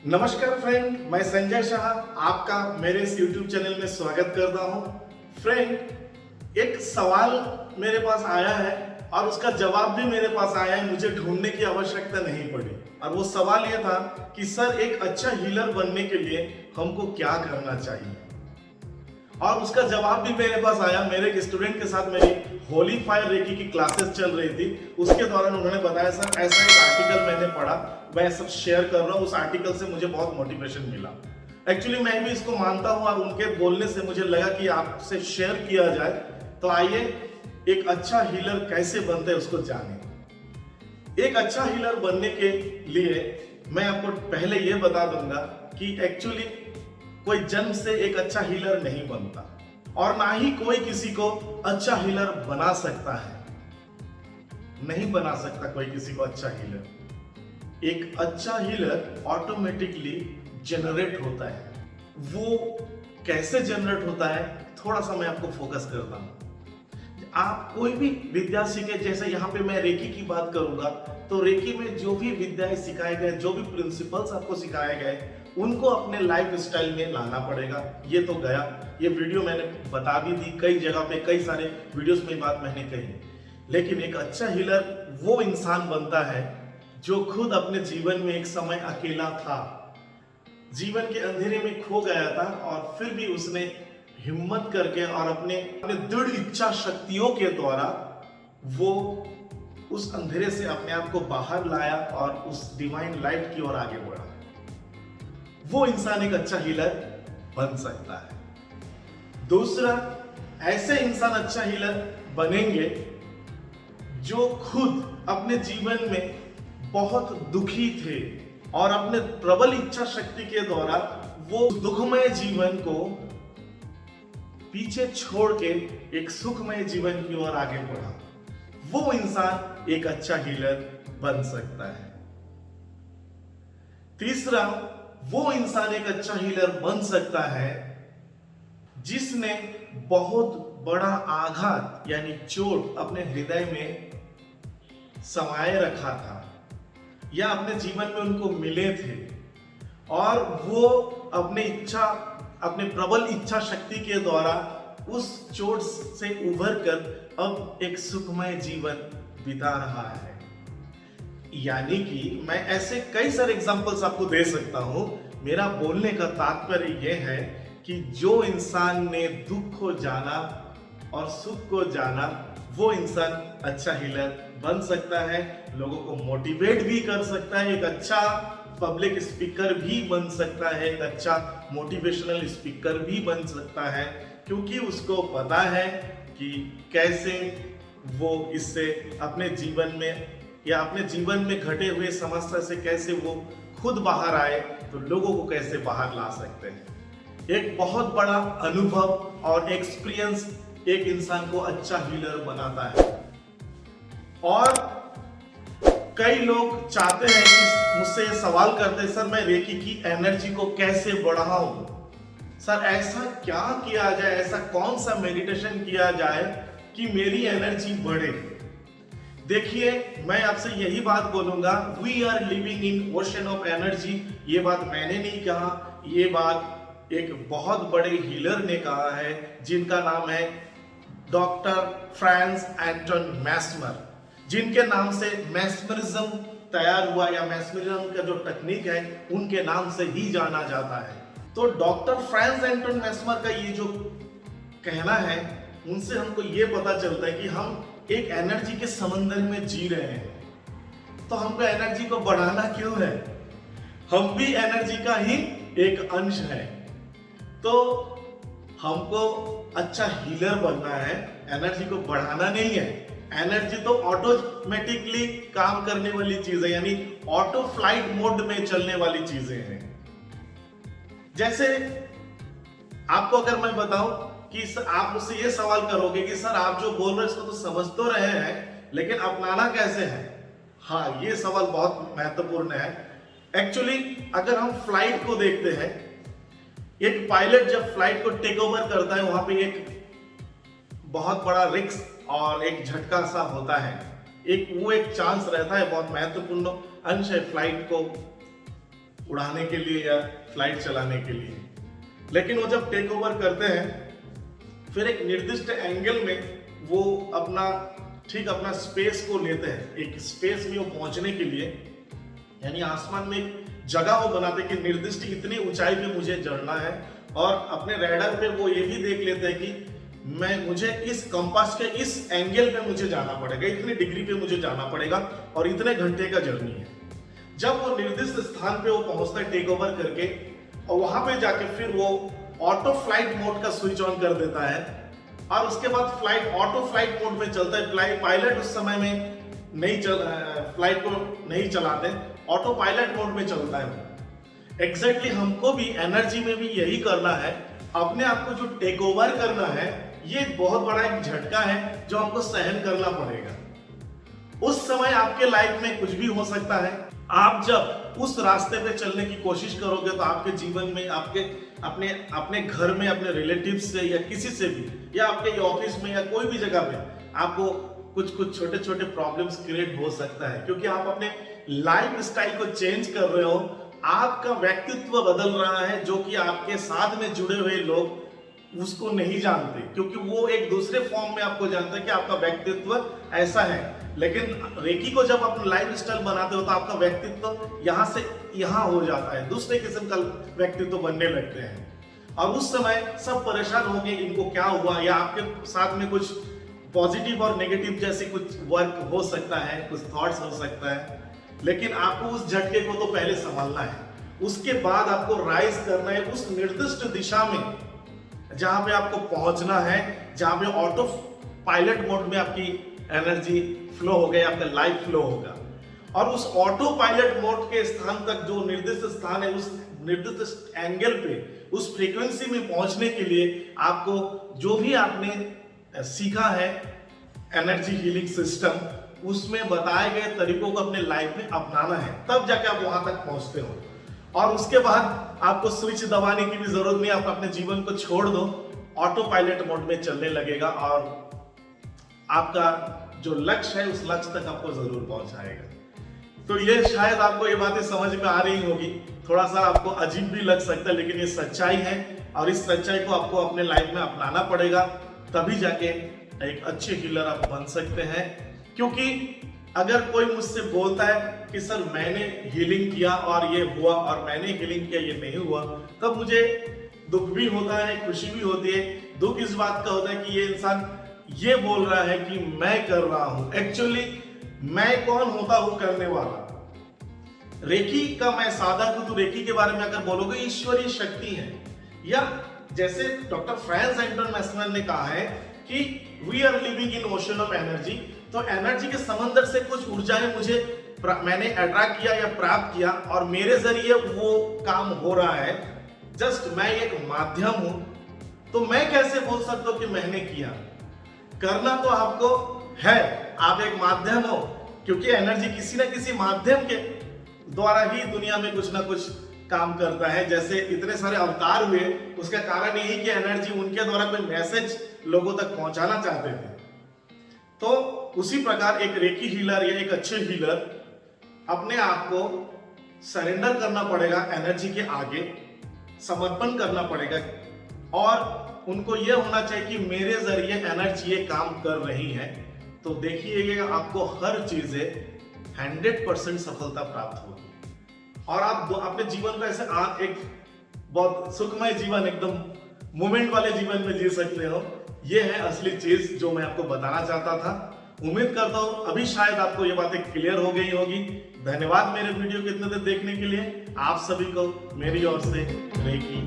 नमस्कार फ्रेंड, मैं संजय शाह आपका मेरे इस YouTube चैनल में स्वागत करता हूं। फ्रेंड, एक सवाल मेरे पास आया है और उसका जवाब भी मेरे पास आया है, मुझे ढूंढने की आवश्यकता नहीं पड़ी। और वो सवाल ये था कि सर, एक अच्छा हीलर बनने के लिए हमको क्या करना चाहिए। और उसका जवाब भी मेरे पास आया। मेरे एक स्टूडेंट के साथ मेरी होली फायर रेकी की क्लासेस चल रही थी, उसके दौरान उन्होंने बताया, सर ऐसा एक आर्टिकल मैंने पढ़ा, मैं सब शेयर कर रहा हूँ, उस आर्टिकल से मुझे बहुत मोटिवेशन मिला। एक्चुअली मैं भी इसको मानता हूँ और उनके बोलने से मुझे लगा कि आपसे शेयर किया जाए। तो आइए एक अच्छा हीलर कैसे बनते हैं उसको जाने। एक अच्छा हीलर बनने के लिए मैं आपको पहले ये बता दूंगा कि एक्चुअली कोई जन्म से एक अच्छा हीलर नहीं बनता और ना ही कोई किसी को अच्छा हीलर बना सकता है। नहीं बना सकता कोई किसी को अच्छा हीलर। एक अच्छा हीलर ऑटोमेटिकली जनरेट होता है। वो कैसे जनरेट होता है, थोड़ा सा मैं आपको फोकस करता हूं। आप कोई भी विद्या सीखे, जैसे यहाँ पे मैं रेकी की बात करूंगा, तो रेकी में जो भी विद्याएं सिखाए गए, जो भी प्रिंसिपल्स आपको सिखाए गए, उनको अपने लाइफ स्टाइल में लाना पड़ेगा। ये तो गया, ये वीडियो मैंने बता भी दी, कई जगह पे कई सारे वीडियोस में बात मैंने कही। लेकिन एक अच्छा हीलर वो इंसान बनता है जो खुद अपने जीवन में एक समय अकेला था, जीवन के अंधेरे में खो गया था, और फिर भी उसने हिम्मत करके और अपने दृढ़ इच्छा शक्तियों के द्वारा वो उस अंधेरे से अपने आप को बाहर लाया और उस डिवाइन लाइट की ओर आगे बढ़ा। वो इंसान एक अच्छा हीलर बन सकता है। दूसरा, ऐसे इंसान अच्छा हीलर बनेंगे जो खुद अपने जीवन में बहुत दुखी थे और अपने प्रबल इच्छा शक्ति के द्वारा वो दुखमय जीवन को पीछे छोड़ के एक सुखमय जीवन की ओर आगे बढ़ा। वो इंसान एक अच्छा हीलर बन सकता है। तीसरा, वो इंसान एक अच्छा हीलर बन सकता है जिसने बहुत बड़ा आघात यानी चोट अपने हृदय में समाये रखा था या अपने जीवन में उनको मिले थे, और वो अपने प्रबल इच्छा शक्ति के द्वारा उस चोट से उभर कर अब एक सुखमय जीवन बिता रहा है। यानी कि मैं ऐसे कई सारे एग्जांपल्स आपको दे सकता हूं। मेरा बोलने का तात्पर्य यह है कि जो इंसान ने दुख को जाना और सुख को जाना, वो इंसान अच्छा हीलर बन सकता है, लोगों को मोटिवेट भी कर सकता है, एक अच्छा पब्लिक स्पीकर भी बन सकता है, एक अच्छा मोटिवेशनल स्पीकर भी बन सकता है, क्योंकि उसको पता है कि कैसे वो इससे अपने जीवन में या अपने जीवन में घटे हुए समस्या से कैसे वो खुद बाहर आए, तो लोगों को कैसे बाहर ला सकते हैं। एक बहुत बड़ा अनुभव और एक्सपीरियंस एक इंसान को अच्छा हीलर बनाता है। और कई लोग चाहते हैं कि मुझसे ये सवाल करते हैं, सर मैं रेकी की एनर्जी को कैसे बढ़ाऊं, सर ऐसा क्या किया जाए, ऐसा कौन सा मेडिटेशन किया जाए कि मेरी एनर्जी बढ़े। देखिए, मैं आपसे यही बात बोलूंगा, we are living in ocean of energy. ये बात मैंने नहीं कहा, ये बात एक बहुत बड़े हीलर ने कहा है, जिनका नाम है डॉक्टर फ्रांस एंटन मैस्मर, जिनके नाम से मैस्मरिज्म तैयार हुआ या मैस्मरिज्म का जो टेक्निक है उनके नाम से ही जाना जाता है। तो डॉक्टर फ्रांस एंटन मैस्मर का ये जो कहना है, उनसे हमको ये पता चलता है कि हम एक एनर्जी के समंदर में जी रहे हैं। तो हमको एनर्जी को बढ़ाना क्यों है? हम भी एनर्जी का ही एक अंश है। तो हमको अच्छा हीलर बनना है, एनर्जी को बढ़ाना नहीं है। एनर्जी तो ऑटोमेटिकली काम करने वाली चीज है, यानी ऑटो फ्लाइट मोड में चलने वाली चीजें हैं। जैसे आपको अगर मैं बताऊं कि आप मुझसे ये सवाल करोगे कि सर आप जो बोल रहे हैं इसको तो समझ तो रहे हैं, लेकिन अपनाना कैसे है? हाँ, ये सवाल बहुत महत्वपूर्ण है। एक्चुअली अगर हम फ्लाइट को देखते हैं, एक पायलट जब फ्लाइट को टेक ओवर करता है, वहां पे एक बहुत बड़ा रिस्क और एक झटका सा होता है। एक चांस रहता है, बहुत महत्वपूर्ण अंश है फ्लाइट को उड़ाने के लिए या फ्लाइट चलाने के लिए। लेकिन वो जब टेक ओवर करते हैं फिर एक निर्दिष्ट एंगल में वो अपना स्पेस को लेते हैं। एक स्पेस में वो पहुंचने के लिए यानी आसमान में एक जगह वो बनाते हैं कि निर्दिष्ट इतनी ऊंचाई पे मुझे चढ़ना है, और अपने रैडर पे वो ये भी देख लेते हैं कि मुझे इस कंपास के इस एंगल पे मुझे जाना पड़ेगा, इतनी डिग्री पे मुझे जाना पड़ेगा और इतने घंटे का जर्नी है। जब वो निर्दिष्ट स्थान पे वो पहुंचता है टेक ओवर करके, और वहां पे जाके फिर वो ऑटो फ्लाइट मोड का स्विच ऑन कर देता है, और उसके बाद ऑटो फ्लाइट मोड में चलता है। पायलट उस समय में फ्लाइट को नहीं चलाते, ऑटो पायलट मोड में चलता है। एग्जैक्टली हमको भी एनर्जी में भी यही करना है। अपने आप को जो टेक ओवर करना है, ये बहुत बड़ा एक झटका है जो हमको सहन करना पड़ेगा। उस समय आपके लाइफ में कुछ भी हो सकता है। आप जब उस रास्ते पे चलने की कोशिश करोगे तो आपके जीवन में, अपने घर में, अपने रिलेटिव्स से या किसी से भी, या आपके ऑफिस में या कोई भी जगह पे आपको कुछ छोटे छोटे प्रॉब्लम्स क्रिएट हो सकता है, क्योंकि आप अपने लाइफ स्टाइल को चेंज कर रहे हो। आपका व्यक्तित्व बदल रहा है, जो कि आपके साथ में जुड़े हुए लोग उसको नहीं जानते, क्योंकि वो एक दूसरे फॉर्म में आपको जानते हैं कि आपका व्यक्तित्व ऐसा है। लेकिन रेकी को जब अपना लाइफ स्टाइल बनाते हो तो आपका व्यक्तित्व यहाँ से यहाँ हो जाता है, दूसरे किस्म का व्यक्तित्व बनने लगते हैं। और उस समय सब परेशान होंगे, इनको क्या हुआ, या आपके साथ में कुछ पॉजिटिव और नेगेटिव जैसे कुछ वर्क हो सकता है, कुछ थॉट्स हो सकता है। लेकिन आपको उस झटके को तो पहले संभालना है, उसके बाद आपको राइज करना है उस निर्दिष्ट दिशा में जहां पे आपको पहुंचना है, जहां पे ऑटो पायलट मोड में आपकी एनर्जी फ्लो हो गई, आपका लाइफ फ्लो होगा। और उस ऑटो पायलट मोड के स्थान तक, जो निर्दिष्ट स्थान है, उस निर्दिष्ट एंगल पे, उस फ्रीक्वेंसी में पहुंचने के लिए आपको जो भी आपने सीखा है एनर्जी हीलिंग सिस्टम, उसमें बताए गए तरीकों को अपने लाइफ में अपनाना है, तब जाके आप वहां तक पहुंचते हो। और उसके बाद आपको स्विच दबाने की भी जरूरत नहीं, आप अपने जीवन को छोड़ दो, ऑटो पायलट मोड में चलने लगेगा और आपका जो लक्ष्य है उस लक्ष्य तक आपको जरूर पहुंचाएगा। तो ये शायद आपको ये बातें समझ में आ रही होगी, थोड़ा सा आपको अजीब भी लग सकता है, लेकिन ये सच्चाई है और इस सच्चाई को आपको अपने लाइफ में अपनाना पड़ेगा, तभी जाके एक अच्छे हीलर आप बन सकते हैं। क्योंकि अगर कोई मुझसे बोलता है कि सर मैंने हीलिंग किया और ये हुआ, और मैंने हीलिंग किया ये नहीं हुआ, तब मुझे दुख भी होता है, खुशी भी होती है। दुख इस बात का होता है कि ये इंसान ये बोल रहा है कि मैं कर रहा हूं, एक्चुअली मैं कौन होता हूं करने वाला। रेकी का मैं साधक हूं, तो रेकी के बारे में अगर बोलोगे ईश्वरीय शक्ति है, या जैसे डॉक्टर फ्रांस इंटरनेशनल ने कहा है कि we are living in ocean of energy. तो एनर्जी के समंदर से कुछ ऊर्जाएं मैंने अट्रैक्ट किया या प्राप्त किया, और मेरे जरिए वो काम हो रहा है। जस्ट मैं एक माध्यम हूं, तो मैं कैसे बोल सकता हूं कि मैंने किया? करना तो आपको है, आप एक माध्यम हो, क्योंकि एनर्जी किसी ना किसी माध्यम के द्वारा ही दुनिया में कुछ ना कुछ काम करता है। जैसे इतने सारे अवतार हुए, उसका कारण यही कि एनर्जी उनके द्वारा कोई मैसेज लोगों तक पहुंचाना चाहते थे। तो उसी प्रकार एक रेकी हीलर या एक अच्छे हीलर अपने आप को सरेंडर करना पड़ेगा, एनर्जी के आगे समर्पण करना पड़ेगा, और उनको यह होना चाहिए कि मेरे जरिए एनर्जी ये काम कर रही है। तो देखिएगा आपको हर चीजें 100% सफलता प्राप्त होगी, और आप अपने जीवन को ऐसे एक बहुत सुखमय जीवन, एकदम मोमेंट वाले जीवन में जी सकते हो। ये है असली चीज जो मैं आपको बताना चाहता था। उम्मीद करता हूं अभी शायद आपको ये बातें क्लियर हो गई होगी। धन्यवाद मेरे वीडियो को इतने देर देखने के लिए। आप सभी को मेरी ओर से रेकी